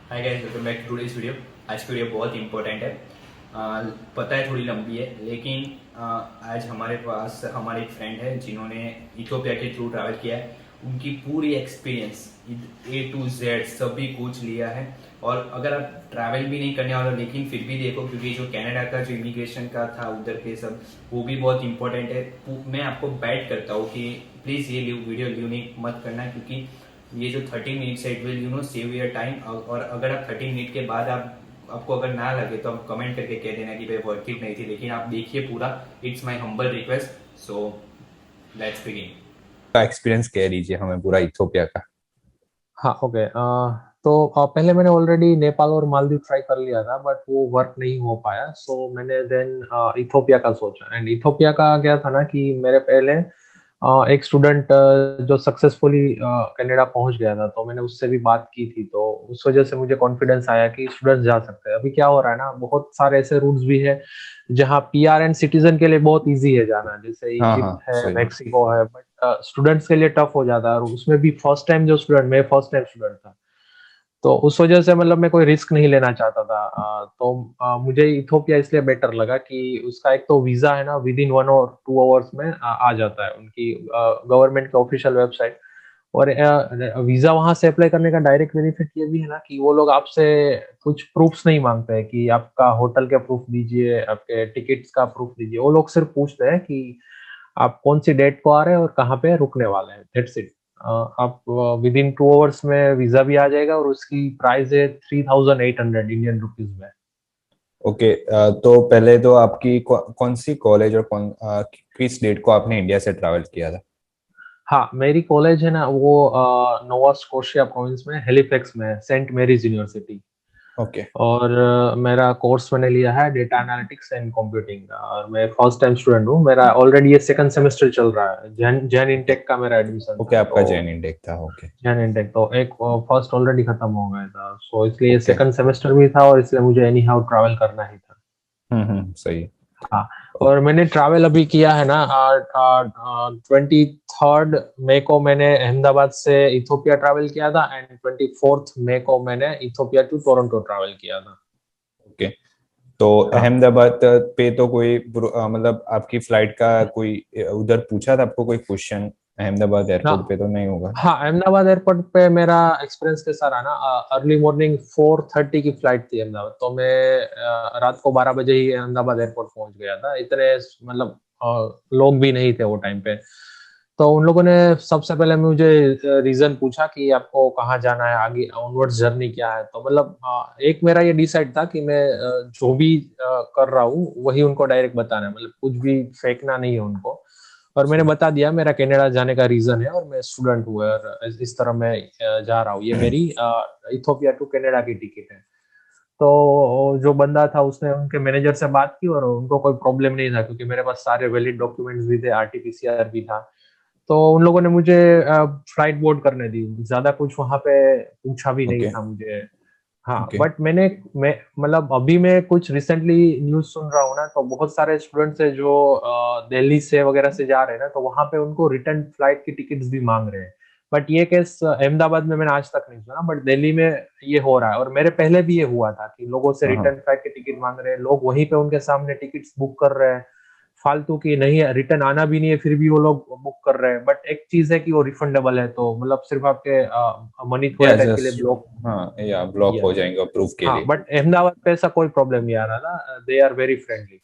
Hi guys, welcome back to today's video. आज की video बहुत इंपॉर्टेंट है। पता है थोड़ी लंबी है, लेकिन आज हमारे पास हमारे एक फ्रेंड है जिन्होंने इथोपिया के थ्रू ट्रैवल किया है। उनकी पूरी एक्सपीरियंस A to Z सभी कुछ लिया है। और अगर आप ट्रैवल भी नहीं करने वाले लेकिन फिर भी देखो, क्योंकि जो कनाडा का जो इमिग्रेशन का था उधर के सब, वो भी बहुत इंपॉर्टेंट है। मैं आपको बैट करता हूँ कि प्लीज़ ये वीडियो ल्यूनिक मत करना, क्योंकि ये जो 30 मिनट्स है it will save your time. और अगर आप 30 मिनट के बाद आपको अगर ना लगे तो आप कमेंट करके कह देना कि भाई वर्थ इट नहीं थी, लेकिन आप देखिए पूरा। It's my humble request. So let's begin. का एक्सपीरियंस कह दीजिए हमें पूरा इथोपिया का। हाँ, ओके। तो पहले मैंने ऑलरेडी नेपाल और मालदीव ट्राई कर लिया था, बट वो वर्क नहीं हो पाया। सो मैंने देन इथोपिया का सोचा। एंड इथोपिया का क्या था ना कि मेरे पहले एक स्टूडेंट जो सक्सेसफुली कनाडा पहुंच गया था, तो मैंने उससे भी बात की थी। तो उस वजह से मुझे कॉन्फिडेंस आया कि स्टूडेंट्स जा सकते हैं। अभी क्या हो रहा है ना, बहुत सारे ऐसे रूट्स भी है जहाँ पीआर एंड सिटीजन के लिए बहुत इजी है जाना, जैसे हाँ इजिप्ट हाँ है, सही। मेक्सिको है। बट स्टूडेंट्स के लिए टफ हो जाता है, और उसमें भी फर्स्ट टाइम जो स्टूडेंट, मैं फर्स्ट टाइम स्टूडेंट था। तो उस वजह से मतलब मैं कोई रिस्क नहीं लेना चाहता था। तो मुझे इथोपिया इसलिए बेटर लगा कि उसका एक तो वीजा है ना, विद इन 1 और 2 आवर्स में आ जाता है, उनकी गवर्नमेंट की ऑफिशियल वेबसाइट। और वीजा वहां से अप्लाई करने का डायरेक्ट बेनिफिट ये भी है ना कि वो लोग आपसे कुछ प्रूफ्स नहीं मांगते हैं कि आपका होटल का प्रूफ दीजिए, आपके टिकट्स का प्रूफ दीजिए। वो लोग सिर्फ पूछते हैं कि आप कौन सी डेट को आ रहे हैं और कहाँ पे रुकने वाले हैं। That's it. आप विद इन 2 आवर्स में वीजा भी आ जाएगा, और उसकी प्राइस है 3800 इंडियन रुपीज में। ओके। तो पहले तो आपकी कौन सी कॉलेज और किस डेट को आपने इंडिया से ट्रैवल किया था? हाँ, मेरी कॉलेज है ना, वो नोवा स्कोशिया प्रोविंस में, हेलिफैक्स में है, सेंट मैरीज यूनिवर्सिटी। ओके। और मेरा कोर्स मैंने लिया है डेटा एनालिटिक्स एंड कंप्यूटिंग, और मैं फर्स्ट टाइम स्टूडेंट हूँ। मेरा ऑलरेडी ये सेकंड सेमेस्टर चल रहा है। जैन जैन ओके। इनटेक का मेरा एडमिशन ओके, था। आपका तो जैन इंडेक था। ओके। जैन इनटेक तो एक फर्स्ट ऑलरेडी खत्म हो गया था, सो इसलिए ओके। सेकंड सेमेस्टर भी था, और इसलिए मुझे एनी हाउ ट्रैवल करना ही था। सही। हाँ। और मैंने ट्रैवल अभी किया है ना, 23 मई को मैंने अहमदाबाद से इथोपिया ट्रैवल किया था, एंड 24 मई को मैंने इथोपिया टू टोरंटो ट्रैवल किया था। ओके। तो हाँ। अहमदाबाद पे तो कोई मतलब आपकी फ्लाइट का कोई उधर पूछा था आपको कोई क्वेश्चन? अहमदाबाद एयरपोर्ट हाँ। पे तो नहीं होगा। हाँ, अहमदाबाद एयरपोर्ट पे मेरा एक्सपीरियंस कैसा रहा ना, अर्ली मॉर्निंग 4:30 की फ्लाइट थी अहमदाबाद। तो मैं रात को 12 बजे ही अहमदाबाद एयरपोर्ट पहुंच गया था। इतने मतलब लोग भी नहीं थे वो टाइम पे। तो उन लोगों ने सबसे पहले मुझे रीजन पूछा कि आपको कहाँ जाना है, आगे ऑनवर्ड्स जर्नी क्या है। तो मतलब एक मेरा ये डिसाइड था कि मैं जो भी कर रहा हूँ वही उनको डायरेक्ट बताना है, मतलब कुछ भी फेंकना नहीं है उनको। और मैंने सही। बता दिया मेरा कनाडा जाने का रीजन है, और मैं स्टूडेंट हूँ, और इस तरह मैं जा रहा हूँ। ये मेरी इथोपिया टू कनाडा की टिकट है। तो जो बंदा था उसने उनके मैनेजर से बात की, और उनको कोई प्रॉब्लम नहीं था, क्योंकि मेरे पास सारे वैलिड डॉक्यूमेंट्स भी थे, आरटीपीसीआर भी था। तो उन लोगों ने मुझे फ्लाइट बोर्ड करने दी। ज्यादा कुछ वहां पे पूछा भी नहीं ओके। था मुझे। हाँ, ओके। बट मैं मतलब अभी मैं कुछ रिसेंटली न्यूज सुन रहा हूँ ना, तो बहुत सारे स्टूडेंट्स है जो दिल्ली से वगैरह से जा रहे हैं ना, तो वहां पे उनको रिटर्न फ्लाइट की टिकट्स भी मांग रहे हैं। बट ये केस अहमदाबाद में मैंने आज तक नहीं सुना, बट दिल्ली में ये हो रहा है। और मेरे पहले भी ये हुआ था कि लोगों से हाँ हाँ। रिटर्न फ्लाइट की टिकट मांग रहे हैं, लोग वहीं पे उनके सामने टिकट्स बुक कर रहे हैं। फालतू की नहीं है, रिटर्न आना भी नहीं है, फिर भी वो लोग बुक कर रहे हैं। बट एक चीज है कि वो रिफंडेबल है, तो मतलब सिर्फ आपके मनी थोड़े या टाइम के लिए जस्ट, ब्लॉक। हाँ या ब्लॉक हो जाएंगे प्रूफ के हाँ, लिए। बट अहमदाबाद पे ऐसा कोई प्रॉब्लम नहीं आ रहा था। They are very friendly.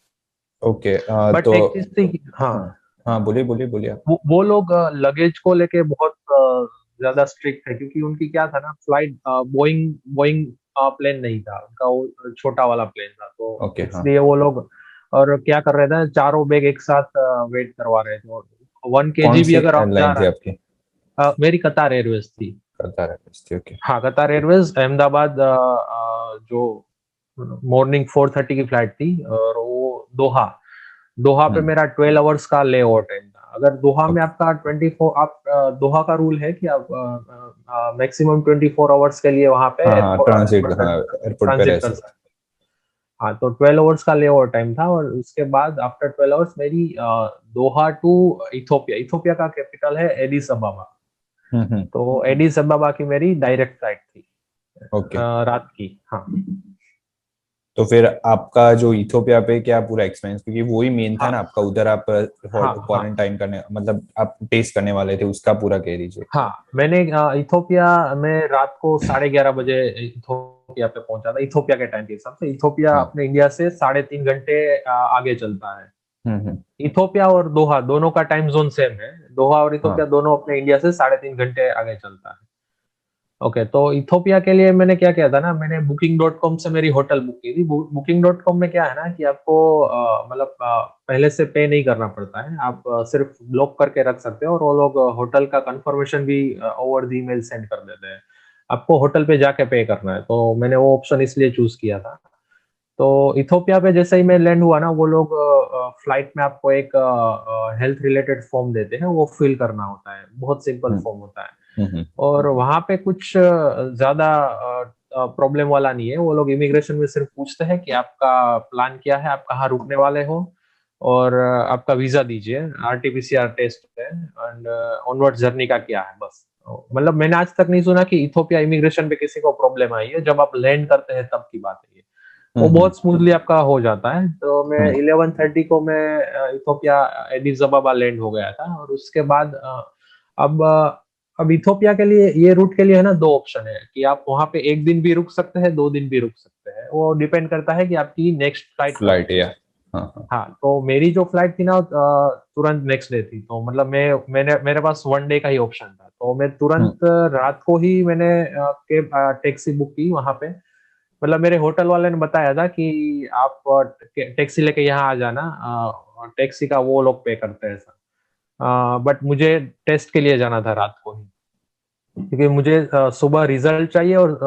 Okay. But तो एक चीज थी हाँ, हाँ हाँ, बोलिए बोलिए बोलिए आप। वो लोग लगेज को लेके बहुत ज्यादा स्ट्रिक्ट है, क्योंकि उनकी क्या था ना, फ्लाइट बोइंग बोइंग प्लेन नहीं था उनका, वो छोटा वाला प्लेन था। तो ओके। हाँ। इसलिए वो लोग और क्या कर रहे थे, चारों बैग एक साथ वेट करवा रहे थे। और 1 kg कौन भी सी अगर आप जा एयरलाइन थी रहा आपकी? है। मेरी कतार एयरवेज थी। कतार एयरवेज थी। ओके। हाँ, कतार एयरवेज अहमदाबाद, जो मॉर्निंग 4:30 की फ्लाइट थी। और वो दोहा दोहा पे हम्म। मेरा 12 आवर्स का ले ओवर टाइम था। अगर दोहा में ओके। आपका 24, आप दोहा का रूल है कि आप मैक्सिमम 24 आवर्स के लिए वहां पे हाँ हाँ, ट्रांजिट, हाँ एयरपोर्ट पे रह ट्रांजिट कर सकते। सकते। हाँ, तो 12 आवर्स का ले ओवर टाइम था। और उसके बाद आफ्टर 12 आवर्स मेरी दोहा टू इथोपिया, इथोपिया का कैपिटल है एडिस अबाबा। हम्म। तो एडिस अबाबा की मेरी डायरेक्ट फ्लाइट थी। ओके। रात की। हाँ तो फिर आपका जो इथोपिया पे क्या पूरा एक्सपीरियंस, क्योंकि वो ही मेन था हाँ ना आपका उधर, आप हाँ हाँ क्वारंटाइन करने मतलब आप टेस्ट करने वाले थे, उसका पूरा कह दीजिए। हाँ। मैंने इथोपिया में रात को 11:30 बजे इथोपिया पे पहुंचा था, इथोपिया के टाइम के हिसाब से। इथोपिया हाँ। अपने इंडिया से 3.5 घंटे आगे चलता है। हम्म। इथोपिया और दोहा दोनों का टाइम जोन सेम है। दोहा और इथोपिया हाँ। दोनों अपने इंडिया से 3.5 घंटे आगे चलता है। ओके, तो इथोपिया के लिए मैंने क्या किया था ना, मैंने Booking.com से मेरी होटल बुक की थी। Booking.com में क्या है ना कि आपको मतलब पहले से पे नहीं करना पड़ता है। आप सिर्फ ब्लॉक करके रख सकते हो, और वो लोग होटल का कंफर्मेशन भी ओवर द ईमेल सेंड कर देते हैं। आपको होटल पे जाके पे करना है, तो मैंने वो ऑप्शन इसलिए चूज किया था। तो इथोपिया पे जैसे ही मैं लैंड हुआ ना, वो लोग फ्लाइट में आपको एक हेल्थ रिलेटेड फॉर्म देते हैं, वो फिल करना होता है। बहुत सिंपल हम्म। फॉर्म होता है। हम्म। और वहां पे कुछ ज्यादा प्रॉब्लम वाला नहीं है। वो लोग इमिग्रेशन में सिर्फ पूछते हैं कि आपका प्लान क्या है, आप कहाँ रुकने वाले हो, और आपका वीजा दीजिए, आरटीपीसीआर टेस्ट है, एंड ऑनवर्ड जर्नी का क्या है, बस। मतलब मैंने आज तक नहीं सुना कि इथोपिया इमिग्रेशन पे किसी को प्रॉब्लम आई है। जब आप लैंड करते हैं तब की बात है ये। वो हम्म। बहुत स्मूथली आपका हो जाता है। तो मैं हम्म। 11:30 को मैं इथोपिया एडिस अबाबा लैंड हो गया था। और उसके बाद अब अब इथोपिया के लिए, ये रूट के लिए है ना, दो ऑप्शन है कि आप वहां पे एक दिन भी रुक सकते हैं, 2 दिन भी रुक सकते हैं। वो डिपेंड करता है कि आपकी नेक्स्ट फ्लाइट कब फ्लाइट थी। या। हाँ हाँ। हाँ, तो मेरी जो फ्लाइट थी ना तुरंत नेक्स्ट डे थी। तो मतलब मैंने मेरे पास 1 डे का ही ऑप्शन था। तो मैं हम्म। तुरंत रात को ही मैंने कैब टैक्सी बुक की वहां पे। मतलब मेरे होटल वाले ने बताया था कि आप टैक्सी लेके यहाँ आ जाना, टैक्सी का वो लोग पे करते हैं सर। बट मुझे टेस्ट के लिए जाना था रात को ही, क्योंकि मुझे सुबह रिजल्ट चाहिए। और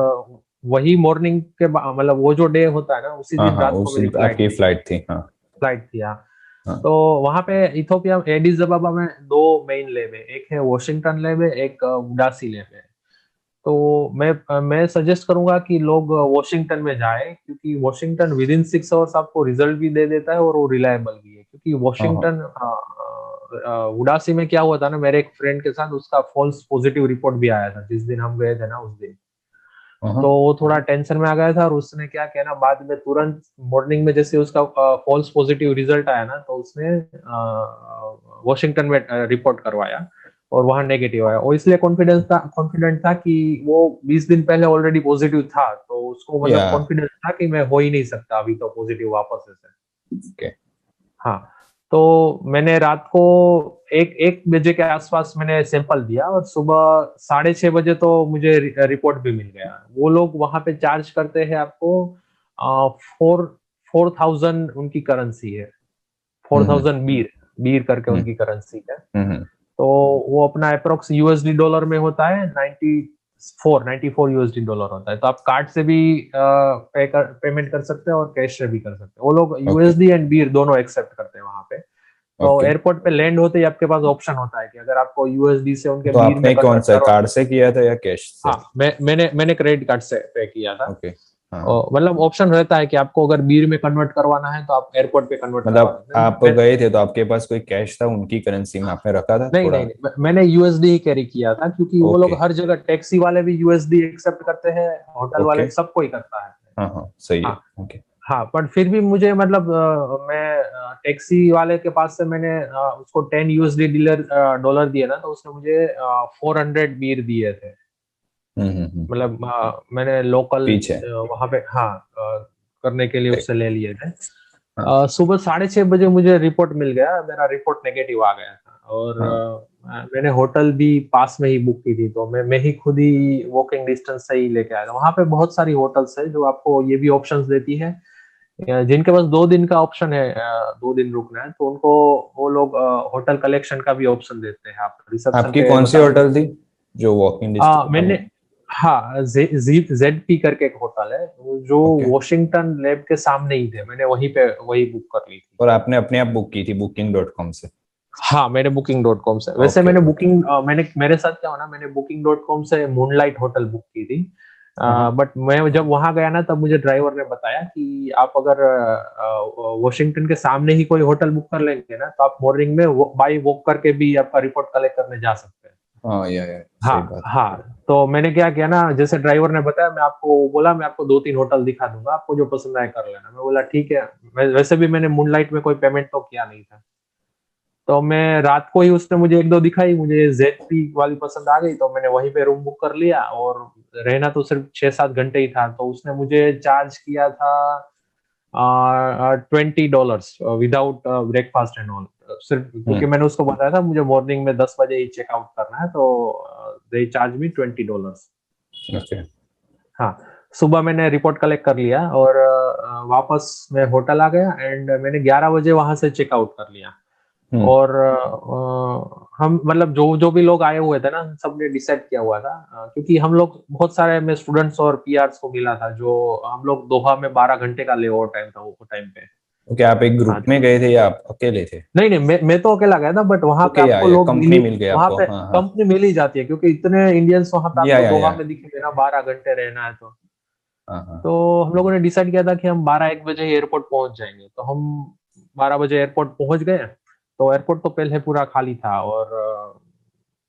वही मॉर्निंग के मतलब वो जो डे होता है ना, उसी हाँ दिन हाँ, रात को उस मेरी दिन फ्लाइट आपकी थी। फ्लाइट थी, हाँ। फ्लाइट थी, हाँ। हाँ। तो वहां पे इथोपिया एडिस अबाबा में दो मेन लेब है। एक है वॉशिंगटन लेब है, एक उडासी लेब है। तो मैं सजेस्ट करूंगा कि लोग वॉशिंगटन में जाए, क्योंकि वॉशिंगटन विद इन 6 आवर्स आपको रिजल्ट भी दे देता है, और वो रिलायबल भी है। क्योंकि हाँ। हाँ। वॉशिंगटन उडासी में क्या हुआ था ना, मेरे एक फ्रेंड के साथ उसका फॉल्स पॉजिटिव रिपोर्ट भी आया था जिस दिन हम गए थे ना, उस दिन। हाँ। तो वो थोड़ा टेंशन में आ गया था, और उसने क्या किया ना, बाद में तुरंत मॉर्निंग में जैसे उसका फॉल्स पॉजिटिव रिजल्ट आया ना, तो उसने वॉशिंगटन में रिपोर्ट करवाया, और वहां नेगेटिव आया। और इसलिए कॉन्फिडेंट था कि वो 20 दिन पहले ऑलरेडी पॉजिटिव था, तो उसको या। मतलब कॉन्फिडेंस था कि मैं हो ही नहीं सकता अभी तो पॉजिटिव वापस से। ओके। हाँ, तो मैंने रात को 1 बजे के आसपास मैंने सैंपल दिया, और सुबह 6:30 बजे तो मुझे रिपोर्ट भी मिल गया। वो लोग वहां पे चार्ज करते हैं आपको 4,000 उनकी करेंसी है। फोर हम्म। थाउजेंड बीर बीर करके हम्म। उनकी करेंसी है। हम्म। तो वो अपना अप्रोक्स यूएसडी डॉलर में होता है, 94 यूएसडी डॉलर होता है। तो आप कार्ड से भी पेमेंट कर सकते हैं, और कैश से भी कर सकते हैं। वो लोग ओके। यूएसडी एंड बीर दोनों एक्सेप्ट करते हैं वहां पे। तो ओके। एयरपोर्ट पे लैंड होते ही आपके पास ऑप्शन होता है कि अगर आपको यूएसडी से उनके तो बीर में आपने कौन कन्वर्ट सा करो। कार्ड से किया था या कैश से? हाँ, मैंने क्रेडिट कार्ड से पे किया था। ओके। हाँ। और मतलब ऑप्शन रहता है कि आपको अगर बीर में कन्वर्ट करवाना है तो आप एयरपोर्ट पे कन्वर्ट करवा मतलब सकते हैं। आप गए थे तो आपके पास कोई कैश था, उनकी करेंसी में आपने रखा था नहीं थोड़ा? नहीं नहीं, मैंने यूएसडी ही कैरी किया था, क्योंकि वो ओके। लोग हर जगह टैक्सी वाले भी यूएसडी एक्सेप्ट करते हैं, होटल वाले ओके। भी, सब कोई करता है। हाँ हाँ, सही है। हाँ ओके। हाँ, पर फिर भी मुझे मतलब मैं टैक्सी वाले के पास से मैंने उसको 10 यूएसडी डॉलर दिए ना, तो उसने मुझे 400 बीर दिए थे। मतलब मैंने लोकल पीछे। वहां पे, हाँ, करने के लिए ठीक। उससे ले लिए थे। हाँ। सुबह 6:30 बजे मुझे रिपोर्ट मिल गया, मेरा रिपोर्ट नेगेटिव आ गया था। और हाँ। मैंने होटल भी पास में ही बुक की थी, तो मैं ही खुद ही वॉकिंग डिस्टेंस से ही लेके आया था। वहां पे बहुत सारी होटल्स है जो आपको ये भी ऑप्शंस देती है, जिनके पास 2 दिन का ऑप्शन है, 2 दिन रुकना है, तो उनको वो लोग होटल कलेक्शन का भी ऑप्शन देते हैं। आप रिसेप्शन आपकी पे कौन सी बता होटल थी जो वॉकिंग डिस्टेंस मैंने, आप? हाँ, जेड पी करके एक होटल है, जो ओके। वॉशिंगटन लैब के सामने ही थे। मैंने वहीं पे वही बुक कर ली थी। और आपने अपने आप बुक की थी Booking.com से? हाँ, मैंने Booking.com से, वैसे ओके। मैंने ओके। मैंने मेरे साथ क्या हुआ ना, मैंने Booking.com से मूनलाइट होटल बुक की थी। हाँ। बट मैं जब वहां गया ना, तब मुझे ड्राइवर ने बताया कि आप अगर वॉशिंगटन के सामने ही कोई होटल बुक कर लेंगे ना, तो आप मॉर्निंग में बाई वॉक करके भी आपका रिपोर्ट कलेक्ट करने जा सकते हैं। हाँ या हाँ सही बात। हाँ, तो मैंने क्या किया ना, जैसे ड्राइवर ने बताया, मैं आपको बोला मैं आपको 2-3 होटल दिखा दूंगा, आपको जो पसंद आए कर लेना। मैं बोला ठीक है। वैसे भी मैंने मूनलाइट में कोई पेमेंट तो किया नहीं था। तो मैं रात को ही, उसने मुझे एक दो दिखाई, मुझे जेड वाली पसंद आ गई, तो मैंने वहीं पे रूम बुक कर लिया। और रहना तो सिर्फ 6-7 घंटे ही था, तो उसने मुझे चार्ज किया था $20 विदाउट ब्रेकफास्ट एंड ऑल। सिर्फ क्योंकि मैंने उसको बताया था मुझे मॉर्निंग में 10 बजे ही चेकआउट करना है, तो दे चार्ज मी $20। ओके। हाँ, सुबह मैंने रिपोर्ट कलेक्ट कर लिया और वापस मैं होटल आ गया, एंड मैंने 11 बजे वहां से चेकआउट कर लिया। और हम मतलब जो जो भी लोग आए हुए थे ना, सबने डिसाइड किया हुआ था, क्योंकि हम लोग बहुत सारे में स्टूडेंट्स और पीआरस को मिला था, जो हम लोग दोहा में 12 घंटे का ले ओवर टाइम था वो टाइम पे। ओके, आप एक हाँ, ग्रुप में गए थे या आप अकेले थे? नहीं नहीं, मैं तो अकेला गया था, बट वहां पे ओके, आपको या लोग कंपनी मिल गई वहां आपको, पे हाँ हाँ। कंपनी मिल ही जाती है, क्योंकि इतने इंडियंस वहां पे आपको दोहा या में दिखेंगे ना, 12 घंटे रहना है तो। हाँ हाँ। तो हम लोगों ने डिसाइड किया था कि हम 12-1 बजे ही एयरपोर्ट पहुंच जाएंगे, तो हम 12 बजे एयरपोर्ट पहुंच गए। तो एयरपोर्ट तो पहले पूरा खाली था, और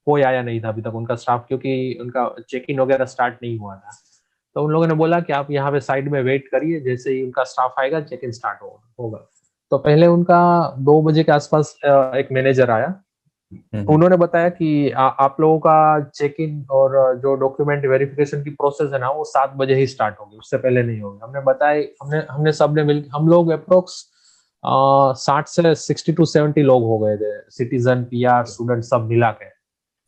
कोई आया नहीं था अभी तक उनका स्टाफ, क्योंकि उनका चेक इन वगैरह स्टार्ट नहीं हुआ था। तो उन लोगों ने बोला कि आप यहाँ पे साइड में वेट करिए, जैसे ही उनका स्टाफ आएगा चेक इन स्टार्ट होगा। तो पहले उनका 2 बजे के आसपास एक मैनेजर आया। उन्होंने बताया कि आप लोगों का चेक इन और जो डॉक्यूमेंट वेरिफिकेशन की प्रोसेस है ना, वो 7 बजे ही स्टार्ट होगी, उससे पहले नहीं होगी। हमने बताया, हमने सबने मिल, हम लोग अप्रोक्स 60 से 70 लोग हो गए थे, सिटीजन, पीआर, स्टूडेंट सब मिला के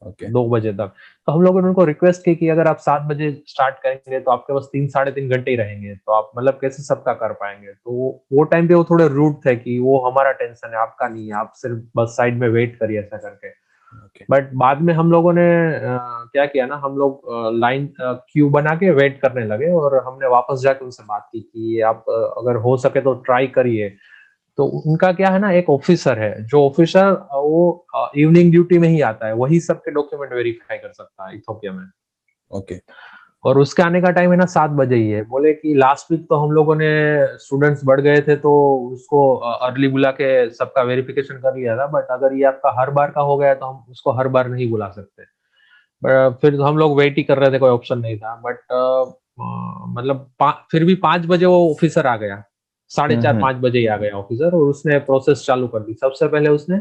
ओके। 2 बजे तक। तो हम लोगों ने उनको रिक्वेस्ट की कि अगर आप 7 बजे स्टार्ट करेंगे तो आपके पास 3-3.5 घंटे ही रहेंगे, तो आप मतलब कैसे सबका कर पाएंगे। तो वो टाइम पे वो थोड़े रूड थे कि वो हमारा टेंशन है, आपका नहीं है, आप सिर्फ बस साइड में वेट करिए, ऐसा करके। ओके। बट बाद में हम लोगों ने क्या किया ना, हम लोग लाइन क्यू बना के वेट करने लगे, और हमने वापस जाके उनसे बात की कि आप अगर हो सके तो ट्राई करिए। तो उनका क्या है ना, एक ऑफिसर है, जो ऑफिसर वो इवनिंग ड्यूटी में ही आता है, वही सबके डॉक्यूमेंट वेरीफाई कर सकता है इथोपिया में। ओके। और उसके आने का टाइम है ना 7 बजे ही है। बोले कि लास्ट वीक तो हम लोगों ने स्टूडेंट्स बढ़ गए थे, तो उसको अर्ली बुला के सबका वेरिफिकेशन कर लिया था, बट अगर ये आपका हर बार का हो गया तो हम उसको हर बार नहीं बुला सकते। फिर हम लोग वेट ही कर रहे थे, कोई ऑप्शन नहीं था। बट मतलब फिर भी 5 बजे वो ऑफिसर आ गया, 4:30-5 बजे ही आ गया ऑफिसर, और उसने प्रोसेस चालू कर दी। सबसे पहले उसने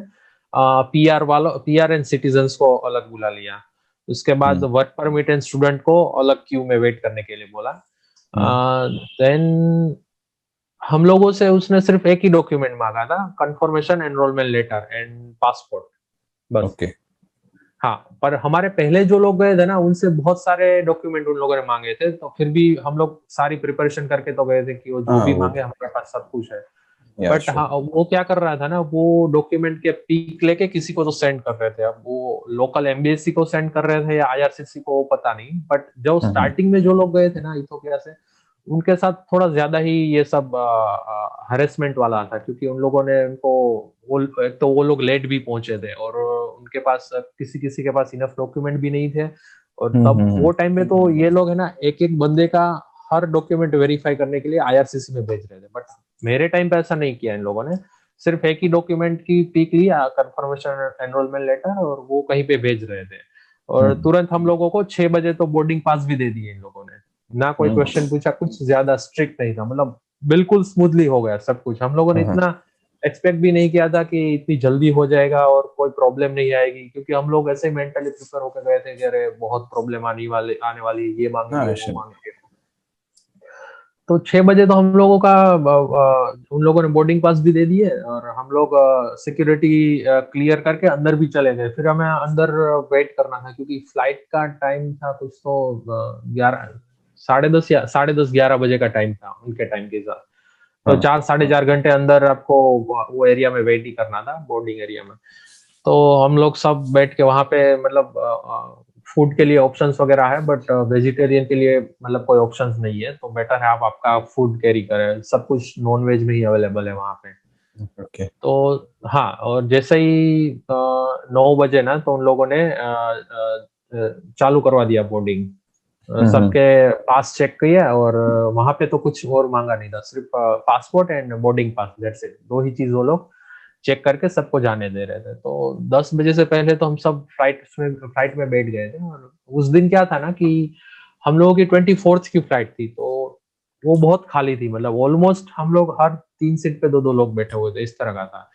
पीआर एंड सिटीजन्स को अलग बुला लिया। उसके बाद वर्क परमिट एंड स्टूडेंट को अलग क्यू में वेट करने के लिए बोला। देन हम लोगों से उसने सिर्फ एक ही डॉक्यूमेंट मांगा था, confirmation enrolment letter and passport, बस। ओके। हाँ, पर हमारे पहले जो लोग गए थे ना, उनसे बहुत सारे डॉक्यूमेंट उन लोगों ने मांगे थे, तो फिर भी हम लोग सारी प्रिपरेशन करके तो गए थे कि वो जो हाँ भी वो, मांगे हमारे पास सब कुछ है। या बट श्योर। हाँ, वो क्या कर रहा था ना, वो डॉक्यूमेंट के पीक लेके किसी को तो सेंड कर रहे थे। अब वो लोकल एमबीएससी को सेंड कर रहे थे या आईआरसीसी को, वो पता नहीं। बट जो स्टार्टिंग में जो लोग गए थे ना इथोपिया से, उनके साथ थोड़ा ज्यादा ही ये सब हरेसमेंट वाला था, क्योंकि उन लोगों ने उनको एक तो वो लोग लेट भी पहुंचे थे, और उनके पास किसी किसी के पास इनफ डॉक्यूमेंट भी नहीं थे। और तब वो टाइम में तो ये लोग है ना, एक एक बंदे का हर डॉक्यूमेंट वेरीफाई करने के लिए आईआरसीसी में भेज रहे थे। बट मेरे टाइम पे ऐसा नहीं किया इन लोगों ने। सिर्फ एक ही डॉक्यूमेंट की पिक लिया, कंफर्मेशन एनरोलमेंट लेटर, और वो कहीं पे भेज रहे थे। और तुरंत हम लोगों को 6 बजे तो बोर्डिंग पास भी दे दिए इन लोगों ने। ना कोई क्वेश्चन पूछा, कुछ ज्यादा स्ट्रिक्ट नहीं था, मतलब बिल्कुल स्मूथली हो गया सब कुछ। हम लोगों ने इतना एक्सपेक्ट भी नहीं किया था कि इतनी जल्दी हो जाएगा और कोई प्रॉब्लम नहीं आएगी, क्योंकि हम लोग ऐसे मेंटली प्रिपेयर होकर गए थे कि अरे बहुत प्रॉब्लम आने वाली, ये मांगेंगे हाँ वो श्योर। मांगेंगे। तो 6 बजे तो हम लोगों का उन लोगों ने बोर्डिंग पास भी दे दिए, और हम लोग सिक्योरिटी क्लियर करके अंदर भी चले गए। फिर हमें अंदर वेट करना था, क्योंकि फ्लाइट का टाइम था कुछ तो 11, 10:30 या 10:30-11 बजे का टाइम था उनके टाइम के हिसाब। तो हाँ 4-4.5 घंटे अंदर आपको वो एरिया में वेट ही करना था, बोर्डिंग एरिया में। तो हम लोग सब बैठ के वहां पे, मतलब फूड के लिए ऑप्शंस वगैरह है, बट वेजिटेरियन के लिए मतलब कोई ऑप्शंस नहीं है, तो बेटर है आप आपका फूड कैरी करें। सब कुछ नॉन वेज में ही अवेलेबल है वहां पे। ओके। तो हाँ, और जैसे ही 9 बजे ना, तो उन लोगों ने चालू करवा दिया बोर्डिंग। सबके पास चेक किया, और वहां पे तो कुछ और मांगा नहीं था, सिर्फ passport and boarding pass, that's it. दो ही चीज वो लोग चेक करके सबको जाने दे रहे थे। तो 10 बजे से पहले तो हम सब फ्लाइट में बैठ गए थे। और उस दिन क्या था ना कि हम लोगों की 24th की फ्लाइट थी, तो वो बहुत खाली थी, मतलब ऑलमोस्ट हम लोग हर 3 सीट पे 2-2 लोग बैठे हुए थे, इस तरह का था।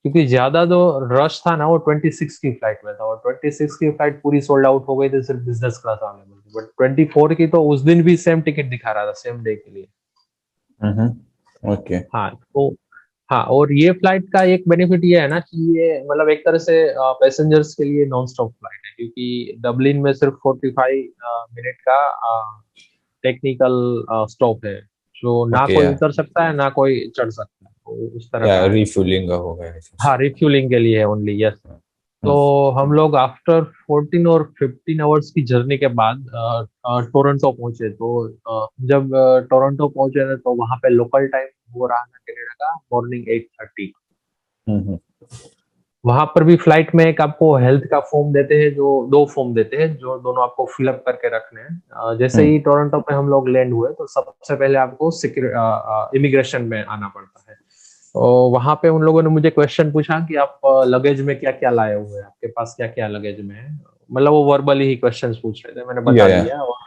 क्योंकि ज्यादा जो रश था ना वो 26 की फ्लाइट में था, और 26 की फ्लाइट पूरी सोल्ड आउट हो गई थी, सिर्फ बिजनेस क्लास अवेलेबल थी। बट 24 की तो उस दिन भी सेम टिकट दिखा रहा था, सेम डे के लिए। ओके। हाँ तो हाँ, और ये फ्लाइट का एक बेनिफिट ये है ना कि ये मतलब एक तरह से पैसेंजर्स के लिए नॉन स्टॉप फ्लाइट है, क्योंकि डबलिन में सिर्फ 45 मिनट का टेक्निकल स्टॉप है, जो ना ओके कोई या उतर सकता है ना कोई चढ़ सकता है, तो उस तरह या का है। रिफ्यूलिंग का होगा ऐसे। हाँ, रिफ्यूलिंग के लिए है ओनली, यस। तो हम्म, हम लोग आफ्टर 14 और 15 आवर्स की जर्नी के बाद टोरंटो पहुंचे। तो जब टोरंटो पहुंचे तो वहां पे लोकल टाइम हो रहा था कनाडा का मॉर्निंग 8:30। हम्म, वहां पर भी फ्लाइट में एक आपको हेल्थ का फॉर्म देते हैं, जो 2 फॉर्म देते हैं, जो दोनों आपको फिलअप करके रखने हैं। जैसे हम्म, ही टोरंटो पे हम लोग लैंड हुए तो सबसे पहले आपको इमिग्रेशन में आना पड़ता है। तो वहां पे उन लोगों ने मुझे क्वेश्चन पूछा कि आप लगेज में क्या क्या लाए हुए हैं, आपके पास क्या क्या लगेज में है। मतलब वो वर्बली ही क्वेश्चंस पूछ रहे थे, मैंने बता या दिया। और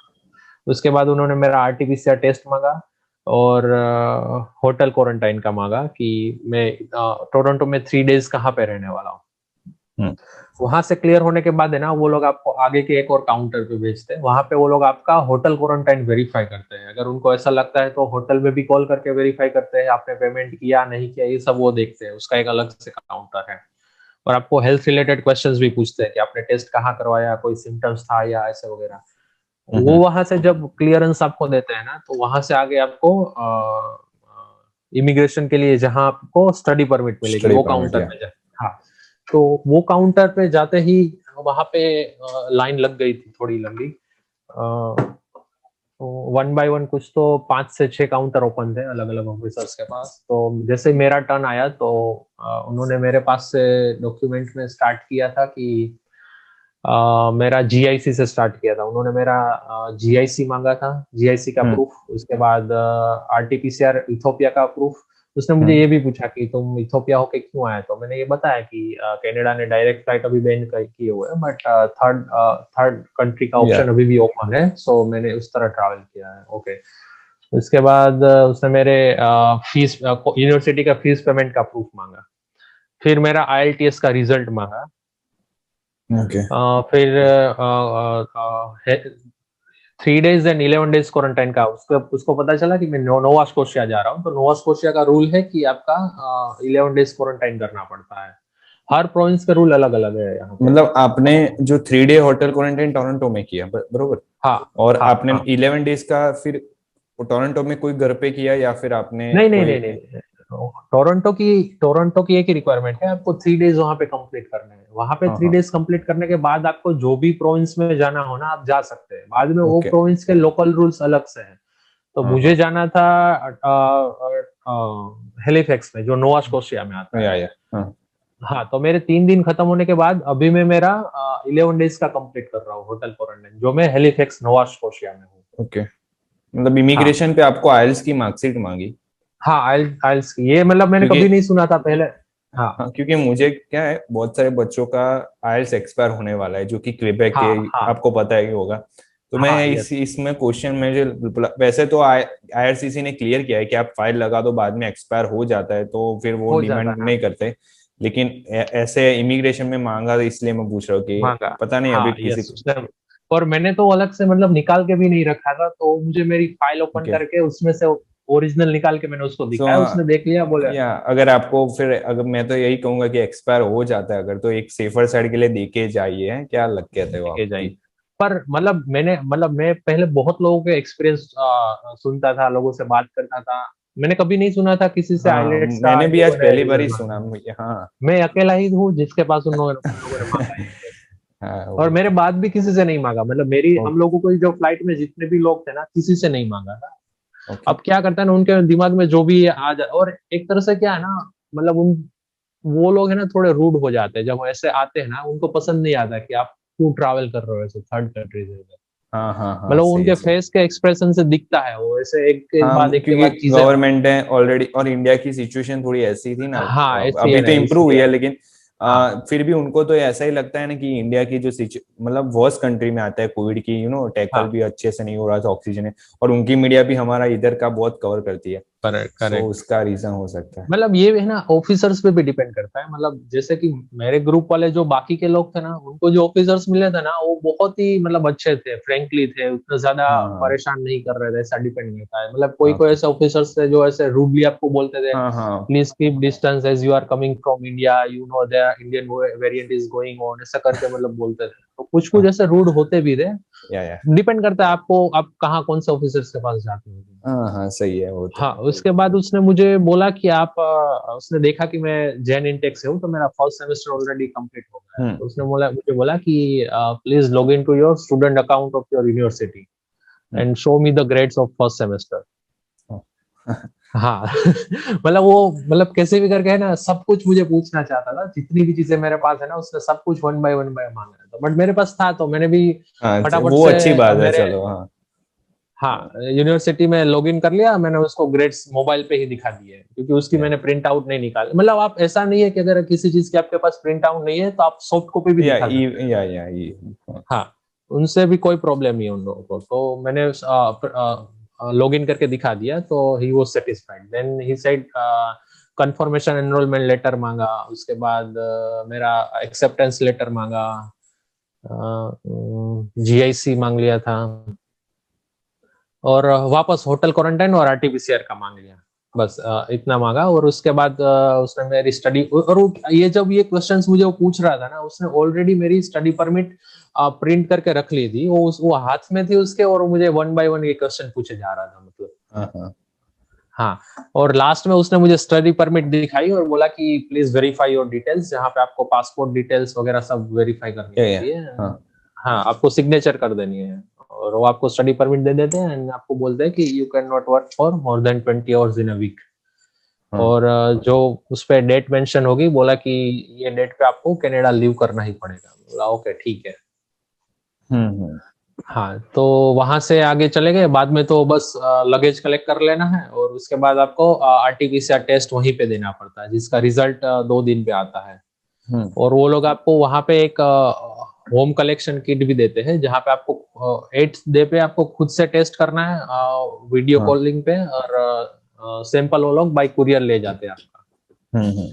उसके बाद उन्होंने मेरा आरटीपीसीआर टेस्ट मांगा, और होटल क्वारंटाइन का मांगा कि मैं टोरंटो में 3 डेज कहाँ पे रहने वाला हूँ। हम्म, वहां से क्लियर होने के बाद है ना, वो लोग आपको आगे के एक और काउंटर पे भेजते हैं। वहां पे वो लोग आपका होटल क्वारंटाइन वेरीफाई करते हैं। अगर उनको ऐसा लगता है तो होटल में भी कॉल करके वेरीफाई करते हैं आपने पेमेंट किया नहीं किया, ये सब वो देखते हैं, उसका एक अलग से काउंटर है। और आपको हेल्थ रिलेटेड क्वेश्चंस भी पूछते हैं कि आपने टेस्ट कहाँ करवाया, कोई सिम्टम्स था या ऐसे वगैरह। वो हम्म, वहां से जब क्लियरेंस आपको देते हैं ना, तो वहां से आगे आपको इमिग्रेशन के लिए जहां आपको स्टडी परमिट मिलेगी, स्टडी वो परमिट काउंटर या पे जाए। हाँ, तो वो काउंटर पे जाते ही वहां पे लाइन लग गई थी थोड़ी लंबी। तो 1 बाय 1 कुछ तो 5 से 6 काउंटर ओपन थे अलग अलग ऑफिसर्स के पास। तो जैसे ही मेरा टर्न आया तो उन्होंने मेरे पास से डॉक्यूमेंट में स्टार्ट किया था कि मेरा जीआईसी से स्टार्ट किया था। उन्होंने मेरा जीआईसी मांगा था, जीआईसी का हम्म, प्रूफ। उसके बाद आरटीपीसीआर इथोपिया का प्रूफ। उसने मुझे हम्म, ये भी पूछा कि तुम इथोपिया होके क्यों आए, तो मैंने ये बताया कि कनाडा ने डायरेक्ट फ्लाइट अभी बैन किए हुए हैं, बट थर्ड थर्ड कंट्री का या ऑप्शन अभी भी ओपन है, सो मैंने उस तरह ट्रैवल किया है। ओके। उसके बाद उसने मेरे फीस यूनिवर्सिटी का फीस पेमेंट का प्रूफ मांगा। फिर मेरा आईएलटीएस का रिजल्ट मांगा। ओके फिर 3 days and 11 days क्वारंटाइन का उसको उसको पता चला कि मैं नोवा स्कोशिया जा रहा हूँ, तो नोवा स्कोशिया का रूल है कि आपका 11 डेज क्वारंटाइन करना पड़ता है। हर प्रोविंस का रूल अलग अलग है यहाँ पे। मतलब आपने जो 3 डे होटल क्वारंटाइन टोरंटो में किया बरोबर, हाँ और हाँ आपने हाँ। 11 डेज का फिर टोरंटो में कोई घर पे किया या फिर आपने नहीं नहीं कोई। नहीं नहीं, टोरंटो की एक ही रिक्वायरमेंट है, आपको 3 डेज वहां पे कंप्लीट करने हैं। वहां पे हाँ थ्री हाँ डेज कंप्लीट करने के बाद आपको जो भी प्रोविंस में जाना हो ना, आप जा सकते हैं। बाद में वो ओके प्रोविंस के लोकल रूल्स अलग से हैं। तो हाँ मुझे हाँ जाना था हेलिफैक्स में, जो नोवा स्कोशिया में आता है। या हाँ हाँ, तो मेरे 3 दिन खत्म होने के बाद अभी मैं मेरा 11 डेज का कंप्लीट कर रहा हूँ होटल क्वारंटाइन, जो मैं हेलिफैक्स नोवा स्कोशिया में हूँ। ओके। मतलब हाँ इमिग्रेशन पे आपको आइल्स की मार्कशीट मांगी? हाँ, आइल्स की ये मतलब मैंने क्योंकि कभी नहीं सुना था पहले। हाँ हाँ, क्योंकि मुझे क्या है, बहुत सारे बच्चों का आइल्स एक्सपायर होने वाला है जो कि क्वेबेक के, हाँ हाँ आपको पता है कि होगा। तो मैं हाँ, इस यस। इसमें क्वेश्चन में जो वैसे तो आईआरसीसी ने क्लियर किया है कि आप फाइल लगा दो, बाद में एक्सपायर हो जाता है तो फिर वो हो जाता डिमांड है, हाँ। नहीं करते। लेकिन ऐसे इमिग्रेशन में मांगा, तो इसलिए मैं पूछ रहा हूँ कि मांगा। पता नहीं अभी हाँ, किसी यस, को। उसने। और मैंने तो अलग से मतलब निकाल के भी नहीं रखा था, तो मुझे मेरी फाइल ओपन ओके। करके उसमें से ओरिजिनल निकाल के मैंने उसको सो दिखाया, उसने देख लिया, बोले या अगर आपको फिर, अगर मैं तो यही कहूंगा कि एक्सपायर हो जाता है अगर, तो एक सेफर साइड के लिए देके जाइए, क्या लग कहते हो लेके आपकी। जाइए। पर मतलब मैं पहले बहुत लोगों के एक्सपीरियंस सुनता था, लोगों से बात करता था। मैंने कभी नहीं सुना था किसी से हाँ, आइलेट्स का मैंने इन भी आज लोगों ने पहली बार ही रिजल्ट सुना मांगा। मुझे, हाँ। मैं अकेला ही हूँ जिसके पास उन लोगों ने मांगा है। हाँ और मेरे ओके बाद भी किसी से नहीं मांगा, मतलब मेरी हम ओके लोगों को जो फ्लाइट में जितने भी लोग थे ना, किसी से नहीं मांगा था। ओके। अब क्या करता है ना, उनके दिमाग में जो भी आ जाए। और एक तरह से क्या है ना, मतलब उन वो लोग है ना थोड़े रूड हो जाते हैं जब ऐसे आते हैं ना, उनको पसंद नहीं आता कि आप क्यों ट्रैवल कर रहे हो ऐसे थर्ड कंट्री से। हाँ हाँ हाँ, मतलब वो सही उनके है, सही। फेस के एक्सप्रेशन से दिखता है, वो ऐसे एक एक हाँ, बाद एक के क्योंकि बाद चीजें। गवर्नमेंट है ऑलरेडी, और इंडिया की सिचुएशन थोड़ी ऐसी थी ना। हाँ ऐसी अभी है तो ना, इम्प्रूव हुई इसलिए। है, लेकिन हाँ फिर भी उनको तो ऐसा ही लगता है ना कि इंडिया की जो मतलब वर्स्ट कंट्री में आता है कोविड की, टैकल हाँ, भी अच्छे से नहीं हो रहा था, ऑक्सीजन है, और उनकी मीडिया भी हमारा इधर का बहुत कवर करती है। Correct so correct. उसका रीजन हो सकता है। मतलब ये है ना, ऑफिसर्स पे भी डिपेंड करता है। मतलब जैसे कि मेरे ग्रुप वाले जो बाकी के लोग थे ना, उनको जो ऑफिसर्स मिले थे ना, वो बहुत ही मतलब अच्छे थे, फ्रेंकली थे, उतना ज्यादा हाँ हाँ परेशान नहीं कर रहे थे, ऐसा डिपेंड नहीं होता है। मतलब कोई हाँ, कोई ऐसे ऑफिसर्स थे जो ऐसे रूडली आपको बोलते थे, हाँ हाँ, please keep distance as you are coming from India, you know the Indian variant is going on, ऐसा करके मतलब बोलते थे। तो कुछ कुछ हाँ, ऐसे रूड होते भी थे। या डिपेंड करता है आपको, आप कहाँ कौन से ऑफिसर्स के पास जाते हो। हाँ हाँ, सही है वो तो। हाँ, उसके बाद उसने मुझे बोला कि आप उसने देखा कि मैं जैन इंटेक से हूँ, तो मेरा फर्स्ट सेमेस्टर ऑलरेडी कंप्लीट हो गया है। हम्म। तो उसने मुझे बोला कि please log in to your student account of your university hmm, and show me the grades of first semester. हाँ। हाँ मतलब वो, मतलब कैसे भी करके है ना, सब कुछ मुझे पूछना चाहता था, जितनी भी चीजें मेरे पास है ना, उसने सब कुछ वन बाय मांग रहा था। बट मेरे पास था, तो मैंने भी हाँ, फटाफट वो से अच्छी बात है, मेरे, चलो, हाँ। हाँ, यूनिवर्सिटी में लॉगिन कर लिया मैंने, उसको ग्रेड्स मोबाइल पे ही दिखा दिए, क्योंकि उसकी या मैंने प्रिंट आउट नहीं निकाली। मतलब आप ऐसा नहीं है कि अगर किसी चीज की आपके पास प्रिंट आउट नहीं है तो आप सॉफ्ट कॉपी भी या दिखा सकते हैं। या हाँ। हाँ, उनसे भी कोई प्रॉब्लम नहीं है उन लोगों को। तो मैंने लॉगिन करके दिखा दिया, तो he was satisfied. Then he said confirmation enrolment letter मांगा, उसके बाद मेरा एक्सेप्टेंस लेटर मांगा, जीआईसी मांग लिया था, और वापस होटल क्वारंटाइन और आरटीपीसीआर का मांग लिया। बस इतना मांगा। और उसके बाद उसने मेरी स्टडी, और ये जब ये क्वेश्चंस मुझे वो पूछ रहा था ना, उसने ऑलरेडी मेरी स्टडी परमिट प्रिंट करके रख ली थी, वो हाथ में थी उसके, और मुझे वन बाय वन ये क्वेश्चन पूछे जा रहा था, मतलब। हाँ हाँ, हाँ, और लास्ट में उसने मुझे स्टडी परमिट दिखाई और बोला कि प्लीज वेरीफाई योर डिटेल्स, जहाँ पे आपको पासपोर्ट डिटेल्स वगैरह सब वेरीफाई करनी या होती है। हाँ हाँ, आपको सिग्नेचर कर देनी है, और वो आपको स्टडी परमिट दे देते हैं, एंड आपको बोलते हैं कि you can not work for more than 20 hours in a week. हाँ। और जो उस पे डेट मेंशन होगी, बोला कि ये डेट पे आपको कनाडा लीव करना ही पड़ेगा। बोला ओके ठीक है। हम्म। हाँ, तो वहां से आगे चले गए। बाद में तो बस लगेज कलेक्ट कर लेना है, और उसके बाद आपको आरटीपीसीआर टेस्ट वहीं पे देना पड़ता है, जिसका रिजल्ट 2 दिन पे आता है। हम्म। और वो लोग आपको वहां पे एक होम कलेक्शन किट भी देते हैं, जहाँ पे आपको 8th डे पे आपको खुद से टेस्ट करना है, वीडियो हाँ। कॉलिंग पे, और सैंपल वो लोग बाय कुरियर ले जाते हैं आपका। हम्म।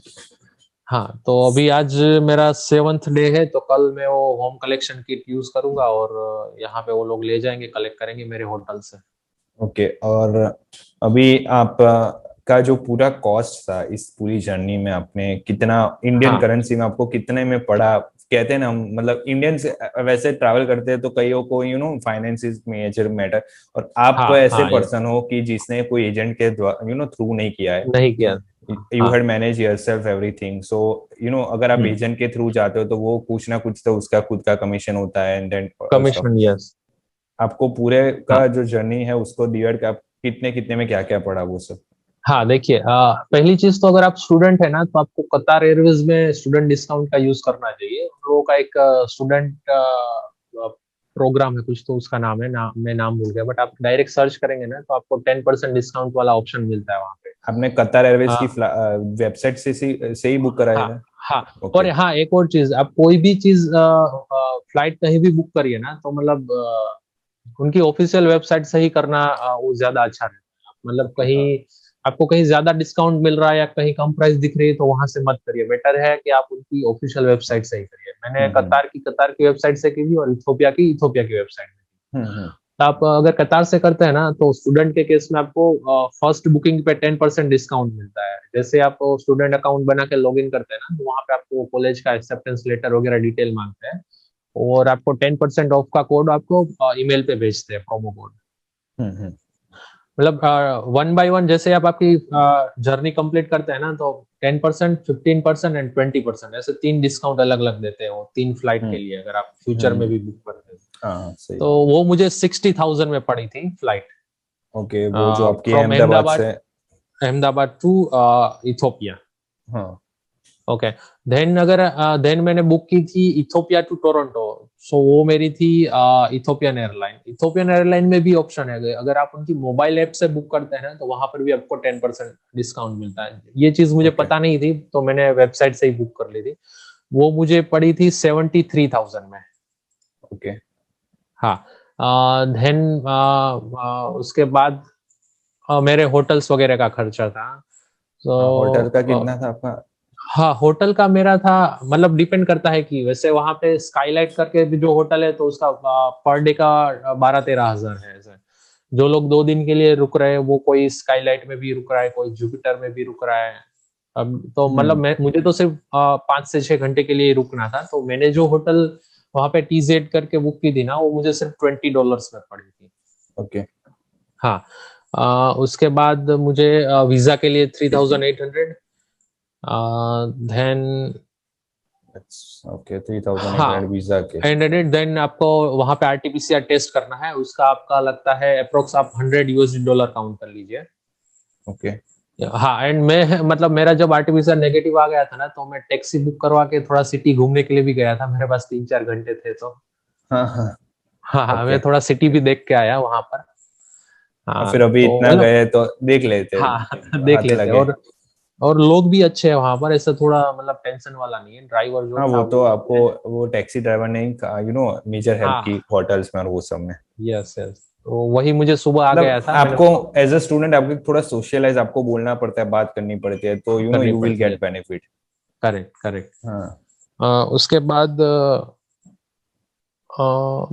हाँ, तो अभी आज मेरा 7th डे है, तो कल मैं वो होम कलेक्शन किट यूज करूंगा, और यहाँ पे वो लोग ले जाएंगे, कलेक्ट करेंगे मेरे होटल से। ओके, और अभी आप का जो पूरा कॉस्ट था इस पूरी जर्नी में, आपने कितना इंडियन हाँ करेंसी में आपको कितने में पड़ा? कहते हैं ना, मतलब इंडियन से वैसे ट्रैवल करते हैं तो कईयों को फाइनेंस इज मेजर मैटर, और आप हाँ तो ऐसे हाँ, ये पर्सन हो कि जिसने कोई एजेंट के थ्रू नहीं किया है। नहीं किया। यू हाँ हैड मैनेज योरसेल्फ एवरीथिंग, सो अगर आप हम्म, एजेंट के थ्रू जाते हो तो वो कुछ ना कुछ तो उसका खुद का कमीशन होता है, एंड देन कमीशन, यस। आपको पूरे हाँ का जो जर्नी है उसको डिवाइड कर कितने कितने में क्या क्या पड़ा वो सब? हाँ, देखिए, पहली चीज तो अगर आप स्टूडेंट है ना, तो आपको कतार एयरवेज में स्टूडेंट डिस्काउंट का यूज करना चाहिए। उन लोगों का एक स्टूडेंट प्रोग्राम है कुछ, तो उसका नाम है, मैं नाम भूल गया, बट आप डायरेक्ट सर्च करेंगे ना, तो आपको 10% डिस्काउंट वाला ऑप्शन मिलता है वहाँ पे। आपने कतार एयरवेज की हाँ वेबसाइट से ही बुक कराया हाँ था? हाँ। और ओके। हाँ, एक और चीज, आप कोई भी चीज फ्लाइट कहीं भी बुक करिए ना, तो मतलब उनकी ऑफिशियल वेबसाइट से ही करना वो ज्यादा अच्छा रहता है। मतलब कहीं आपको कहीं ज्यादा डिस्काउंट मिल रहा है या कहीं कम प्राइस दिख रही है, तो वहां से मत करिए। बेटर है कि आप उनकी ऑफिशियल वेबसाइट से ही करिए। मैंने हम्म। कतार की वेबसाइट से की थी, और इथोपिया की वेबसाइट में की। हम्म। तो आप अगर कतार से करते हैं ना, तो स्टूडेंट के केस में आपको फर्स्ट बुकिंग पे 10% डिस्काउंट मिलता है। जैसे आप स्टूडेंट अकाउंट बना के लॉग इन करते हैं ना, तो वहाँ पे आपको कॉलेज का एक्सेप्टेंस लेटर वगैरह डिटेल मांगते हैं, और आपको 10% ऑफ का कोड आपको ईमेल पे भेजते हैं, प्रोमो कोड। हम्म। मतलब वन बाय वन जैसे आप आपकी जर्नी कंप्लीट करते हैं ना, तो 10%, 15% एंड 20%, ऐसे 3 डिस्काउंट अलग अलग देते हैं वो 3 फ्लाइट के हम्म। लिए, अगर आप फ्यूचर में हम्म। भी बुक करते हैं। हाँ, सही। तो वो मुझे 60,000 में पड़ी थी फ्लाइट, ओके, वो जो आपकी फ्रॉम अहमदाबाद से। Ahmedabad to Ethiopia. हाँ। ओके। देन मैंने बुक की थी इथोपिया टू टोरंटो। सो वो मेरी थी इथोपियन एयरलाइन। इथोपियन एयरलाइन में भी ऑप्शन है, अगर आप उनकी मोबाइल ऐप से बुक करते हैं ना तो वहां पर भी आपको 10% डिस्काउंट मिलता है। ये चीज मुझे ओके पता नहीं थी, तो मैंने वेबसाइट से ही बुक कर ली थी। वो मुझे पड़ी थी 73,000 में। ओके। हाँ। देन उसके बाद मेरे होटल्स वगैरह का खर्चा था। हाँ, होटल का तो कितना था आपका? हाँ, होटल का मेरा था, मतलब डिपेंड करता है कि वैसे वहां पे स्काईलाइट करके भी जो होटल है तो उसका पर डे का 12-13 हजार है ऐसे। जो लोग 2 दिन के लिए रुक रहे हैं वो कोई स्काईलाइट में भी रुक रहा है, कोई जुपिटर में भी रुक रहा है। अब तो मतलब हम्म। मुझे तो सिर्फ 5 से 6 घंटे के लिए रुकना था, तो मैंने जो होटल वहां पे TZ करके बुक की थी ना, वो मुझे सिर्फ $20 में पड़ी थी। ओके। हाँ। उसके बाद मुझे वीजा के लिए 3,800। देन ओके, 3,800 हाँ, वीजा के। एंड देन आपको वहां पे RT-PCR टेस्ट करना है, उसका आपका लगता है अप्रोक्स आप $100 काउंट कर लीजिए। ओके। हाँ, एंड मैं मतलब मेरा जब RT-PCR नेगेटिव आ गया था ना, तो मैं टैक्सी बुक करवा के थोड़ा सिटी घूमने के लिए भी गया था, मेरे पास 3-4 घंटे थे तो। हाँ हाँ। हाँ हाँ, ओके। मैं थोड़ा सिटी भी देख के आया वहां पर। और हाँ फिर अभी तो इतना मतलब, गए तो देख लेते, हाँ देख हाथ लेते। लगे। और लोग भी अच्छे हैं वहां पर, ऐसा थोड़ा मतलब टेंशन वाला नहीं है। ड्राइवर जो हाँ, था वो तो वो आपको, वो टैक्सी ड्राइवर ने मेजर हेल्प हाँ, की होटल्स में और वो सब में। यस यस, तो वही मुझे सुबह आ गया मतलब था, मैंने आपको एज अ स्टूडेंट आपको थोड़ा सोशलाइज आपको बोलना पड़ता है, बात करनी पड़ती है, तो करनी यू विल पड़ती है। Get benefit. Correct correct. हाँ। उसके बाद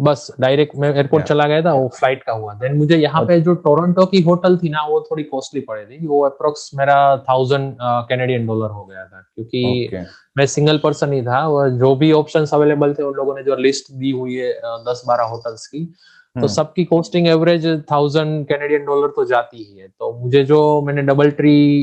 बस डायरेक्ट मैं एयरपोर्ट या चला गया था, वो फ्लाइट का हुआ। देन मुझे यहाँ पे जो टोरंटो की होटल थी ना, वो थोड़ी कॉस्टली पड़ी थी। वो अप्रोक्स मेरा 1,000 कैनेडियन डॉलर हो गया था, क्योंकि ओके। मैं सिंगल पर्सन ही था। वो जो भी ऑप्शंस अवेलेबल थे, उन लोगों ने जो लिस्ट दी हुई है 10-12 होटल्स की, तो हम्म। सबकी कॉस्टिंग एवरेज 1,000 कैनेडियन डॉलर तो जाती ही है। तो मुझे जो मैंने DoubleTree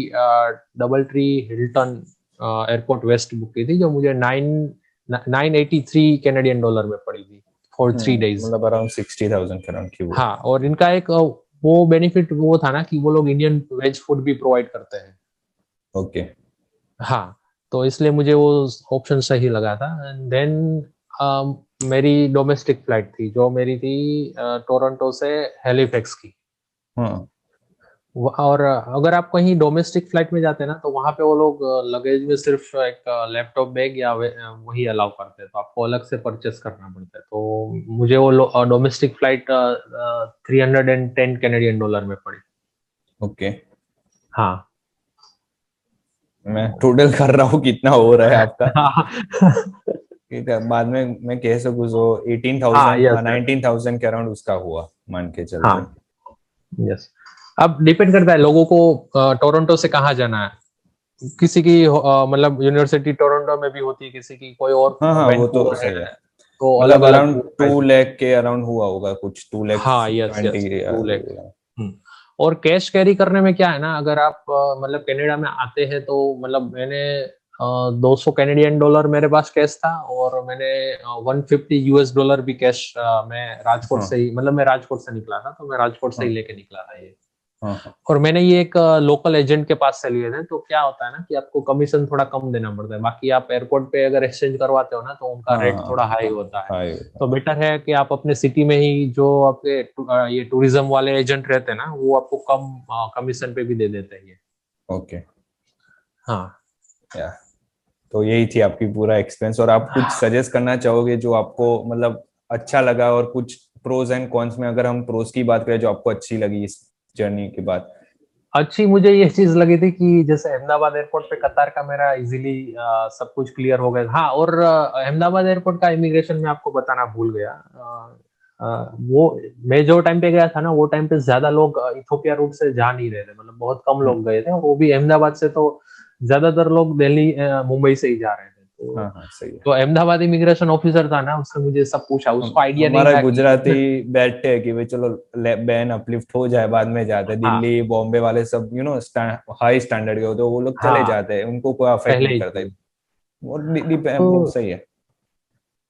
Hilton airport west book की थी, जो मुझे 983 कैनेडियन डॉलर में पड़ी थी फॉर 3 डेज। मतलब अराउंड 60,000 के अराउंड की वो। हाँ, और इनका एक वो बेनिफिट वो था ना कि वो लोग इंडियन वेज फूड भी प्रोवाइड करते हैं। ओके। हाँ, तो इसलिए मुझे वो ऑप्शन सही लगा था। एंड देन मेरी डोमेस्टिक फ्लाइट थी, जो मेरी थी टोरंटो से हैलिफैक्स की। हाँ। और अगर आप कहीं डोमेस्टिक फ्लाइट में जाते हैं ना, तो वहां पे वो लोग लगेज में सिर्फ एक लैपटॉप बैग या वही अलाउ करते हैं, तो आपको अलग से परचेस करना पड़ता है। तो मुझे वो डोमेस्टिक फ्लाइट 310 कैनेडियन डॉलर में पड़ी। ओके। हाँ। मैं टोटल कर रहा हूँ कितना हो रहा है आपका, हाँ ठीक है, बाद में मैं कह सकूँ जो एटीन हाँ, थाउजेंड यस यस। 19,000 के अराउंड उसका हुआ, मान के चलते हैं। हाँ, यस। अब डिपेंड करता है लोगों को टोरंटो से कहाँ जाना है। किसी की मतलब यूनिवर्सिटी टोरंटो में भी होती है, किसी की कोई और हाँ हाँ, वो तो वैंकूवर है, सही है। तो अलग मतलब अलग अराउंड टू प्राइस। लैख के अराउंड हुआ होगा कुछ, 2 लाख हाँ, यस यस, 20। 2 लाख। और कैश कैरी करने में क्या है ना, अगर आप मतलब कनाडा में आते हैं तो मतलब मैंने 200 कैनेडियन डॉलर मेरे पास कैश था, और मैंने 150 US डॉलर भी कैश मैं राजकोट से हाँ ही, मतलब मैं राजकोट से निकला था, तो मैं राजकोट से ही हाँ लेके निकला था ये। हाँ हाँ। और मैंने ये एक लोकल एजेंट के पास से लिए थे। तो क्या होता है ना कि आपको कमीशन थोड़ा कम देना पड़ता है, बाकी आप एयरपोर्ट पे अगर एक्सचेंज करवाते हो ना, तो उनका हाँ रेट हाँ थोड़ा हाई होता है। हाँ, तो बेटर है कि आप अपने सिटी में ही जो आपके ये टूरिज्म वाले एजेंट रहते हैं ना, वो आपको कम कमीशन पे भी दे देते हैं ये। ओके। हाँ। या तो यही थी आपकी पूरा एक्सपीरियंस, और आप कुछ सजेस्ट करना चाहोगे जो आपको मतलब अच्छा लगा, और कुछ प्रोज एंड कॉन्स में अगर हम प्रोज की बात करें जो आपको अच्छी लगी इस जर्नी के बाद? अच्छी मुझे ये चीज लगी थी कि जैसे अहमदाबाद एयरपोर्ट पे कतार का मेरा इजीली सब कुछ क्लियर हो गया। हाँ, और अहमदाबाद एयरपोर्ट का इमिग्रेशन में आपको बताना भूल गया। वो मैं जो टाइम पे गया था ना, वो टाइम पे ज्यादा लोग इथोपिया रूट से जा नहीं रहे थे, मतलब बहुत कम हम्म। लोग गए थे, और वो भी अहमदाबाद से। तो ज्यादातर लोग दिल्ली मुंबई से ही जा रहे थे। हाँ तो हाँ, सही है। जो अहमदाबाद इमिग्रेशन ऑफिसर था ना, उसने मुझे सब पूछा, उसको आइडिया नहीं हमारा था कि गुजराती बैठते हैं कि भाई चलो बैन अपलिफ्ट हो जाए, बाद में जाते हैं। हाँ दिल्ली बॉम्बे वाले सब हाई स्टैंडर्ड के होते हैं, वो लोग चले हाँ, जाते हैं, उनको कोई अफेक्ट पहले नहीं ही करता है। चीज। वो तो सही है।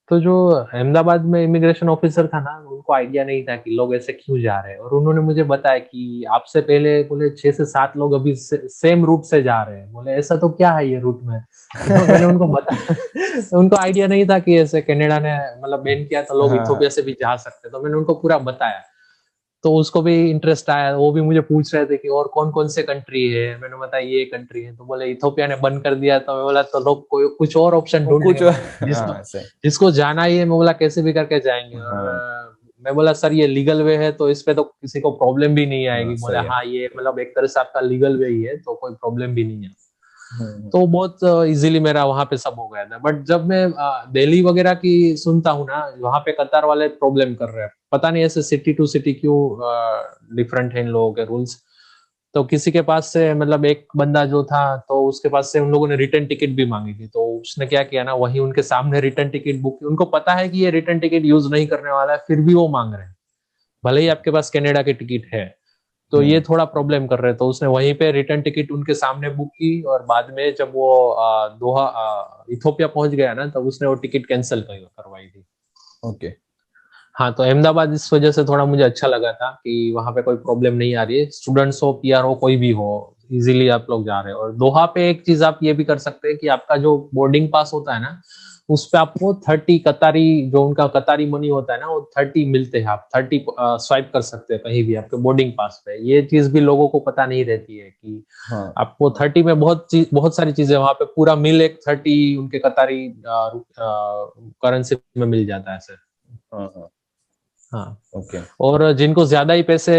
तो जो अहमदाबाद में इमिग्रेशन ऑफिसर था ना, उनको आइडिया नहीं था कि लोग ऐसे क्यों जा रहे हैं, और उन्होंने मुझे बताया कि आपसे पहले बोले 6 से 7 लोग अभी सेम रूट से जा रहे हैं। बोले ऐसा तो क्या है ये रूट में। तो मैंने उनको बताया, उनको आइडिया नहीं था कि ऐसे कनाडा ने मतलब बैन किया तो लोग हाँ इथोपिया से भी जा सकते, तो मैंने उनको पूरा बताया। तो उसको भी इंटरेस्ट आया, वो भी मुझे पूछ रहे थे कि और कौन कौन से कंट्री है। मैंने बताया ये कंट्री है, तो बोले इथोपिया ने बंद कर दिया। तो मैं बोला तो लोग कोई कुछ और ऑप्शन वो कुछ ढूंढेंगे भाई, जिसको हाँ सही जिसको जाना ही है। मैं बोला कैसे भी करके जाएंगे। और हाँ मैं बोला सर ये लीगल वे है, तो इस पे तो किसी को प्रॉब्लम भी नहीं आएगी। हाँ बोले सही है हाँ ये मतलब एक तरह से आपका लीगल वे ही है, तो कोई प्रॉब्लम भी नहीं है। हम्म, तो बहुत इजीली मेरा वहां पे सब हो गया था। बट जब मैं दिल्ली वगैरह की सुनता हूँ ना, वहां पे कतार वाले प्रॉब्लम कर रहे हैं, पता नहीं ऐसे सिटी टू सिटी क्यों डिफरेंट है इन लोगों के रूल्स। तो किसी के पास से मतलब एक बंदा जो था, तो उसके पास से उन लोगों ने रिटर्न टिकट भी मांगी थी। तो उसने क्या किया ना, वही उनके सामने रिटर्न टिकट बुक की। उनको पता है कि ये रिटर्न टिकट यूज नहीं करने वाला है, फिर भी वो मांग रहे हैं, भले ही आपके पास कनाडा की टिकट है। तो ये हम्म, थोड़ा प्रॉब्लम कर रहे, तो उसने वहीं पे रिटर्न टिकट उनके सामने बुक की। और बाद में जब वो दोहा इथोपिया पहुंच गया ना, तब उसने वो टिकट कैंसिल करवाई थी। ओके हाँ, तो अहमदाबाद इस वजह से थोड़ा मुझे अच्छा लगा था कि वहां पे कोई प्रॉब्लम नहीं आ रही है। स्टूडेंट्स हो, पीआर हो, कोई भी हो, इजीली आप लोग जा रहे हो। और दोहा पे एक चीज आप ये भी कर सकते हैं कि आपका जो बोर्डिंग पास होता है ना, उस पे आपको 30 कतारी, जो उनका कतारी मनी होता है ना, वो 30 मिलते हैं। आप 30 स्वाइप कर सकते हैं कहीं भी आपके बोर्डिंग पास पे। ये चीज भी लोगों को पता नहीं रहती है कि हाँ आपको 30 में बहुत सारी चीजें, वहां पे पूरा मिल एक 30 उनके कतारी करेंसी में मिल जाता है ऐसे। हाँ हाँ हाँ। ओके और जिनको ज्यादा ही पैसे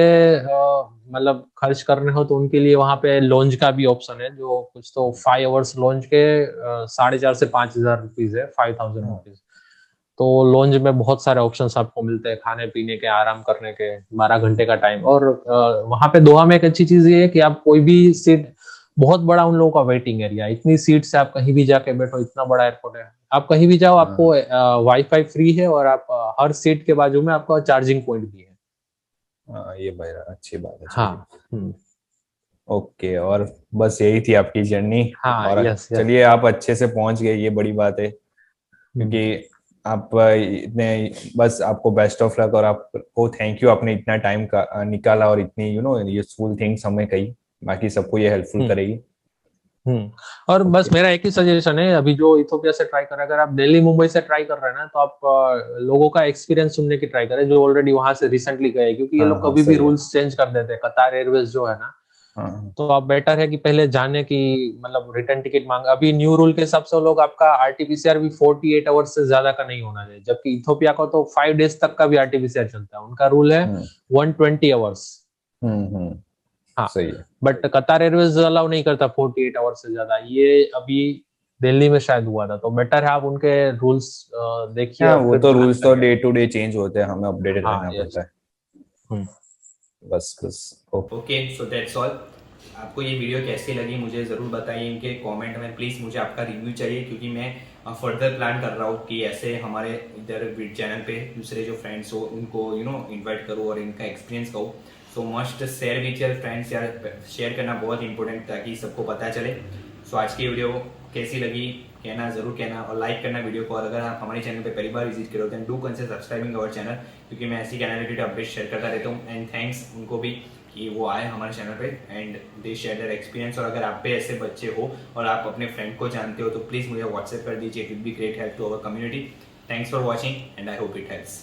मतलब खर्च करने हो, तो उनके लिए वहां पे लॉन्च का भी ऑप्शन है। जो कुछ तो 5 आवर्स लॉन्च के 4,500 से 5,000 रुपीज है, 5,000 हाँ रुपीज। तो लॉन्च में बहुत सारे ऑप्शंस आपको मिलते हैं, खाने पीने के, आराम करने के, 12 घंटे का टाइम। और वहां पे दोहा में एक अच्छी चीज ये है कि आप कोई भी सीट, बहुत बड़ा उन लोगों का वेटिंग एरिया, इतनी सीट से आप कहीं भी जाके बैठो, इतना बड़ा एयरपोर्ट है। आप कहीं भी जाओ, आपको हाँ वाईफाई फ्री है, और आप हर सीट के बाजू में आपका चार्जिंग पॉइंट भी है। हाँ ये भाई अच्छी बात है हाँ। चलिए हम्म। ओके और बस यही थी आपकी जर्नी हाँ, और यस यस। चलिए आप अच्छे से पहुंच गए ये बड़ी बात है हम्म। क्योंकि आप इतने बस आपको बेस्ट ऑफ लक और आपको थैंक यू आपने इतना टाइम का निकाला और इतनी यूजफुल थिंग्स हमें कही बाकी सबको ये हेल्पफुल हम्म। करेगी हम्म। और बस ओके मेरा एक ही सजेशन है, अभी जो इथोपिया से ट्राई कर रहे हैं, अगर आप दिल्ली मुंबई से ट्राई कर रहे हैं ना, तो आप लोगों का एक्सपीरियंस सुनने की ट्राई करें, जो ऑलरेडी वहां से रिसेंटली गए। क्योंकि ये हाँ लोग हाँ कभी भी सही है रूल्स चेंज कर देते हैं, कतार एयरवेज जो है ना। हाँ हाँ तो आप बेटर है कि पहले जाने की मतलब रिटर्न टिकट मांग। अभी न्यू रूल के हिसाब से वो लोग आपका आरटीपीसीआर भी 48 आवर्स से ज्यादा का नहीं होना चाहिए, जबकि इथोपिया का तो 5 डेज तक का भी आरटीपीसीआर चलता है। उनका रूल है हम्म 120 आवर्स। हम्म हाँ। सही है बट कतार एयरवेज अलाउ नहीं करता 48 आवर्स से ज्यादा। ये अभी दिल्ली में शायद हुआ था, तो बेटर है आप उनके रूल्स देखिए हाँ और वो फिर तो प्लान रूल्स तो करिए। डे टू डे चेंज होते हैं हमें अपडेटेड हाँ, रहना यस। पड़ता है हम्म। बस बस okay okay so that's all. आपको ये वीडियो कैसी लगी मुझे ज़रूर बताइए इनके कमेंट में। प्लीज़ मुझे आपका रिव्यू चाहिए क्योंकि मैं फर्दर प्लान कर रहा हूँ कि ऐसे हमारे इधर चैनल पे दूसरे जो फ्रेंड्स हो उनको इनवाइट करूँ और इनका एक्सपीरियंस कहूँ। सो must share with your friends यार, शेयर करना बहुत इंपॉर्टेंट ताकि सबको पता चले। सो आज की वीडियो कैसी लगी कहना ज़रूर कहना और लाइक करना वीडियो को। और अगर आप हमारे चैनल पे पहली बार विजिट करो then do consider subscribing our channel क्योंकि मैं ऐसी कैनल रिलेटेड अपडेट शेयर करता रहता हूँ। एंड थैंक्स उनको भी कि वो आए हमारे चैनल पे and they share their experience. और अगर आप पे ऐसे बच्चे हो और आप अपने फ्रेंड को जानते हो तो प्लीज़ मुझे व्हाट्सएप कर दीजिए, it will be great help to our community. Thanks for watching and I hope it helps.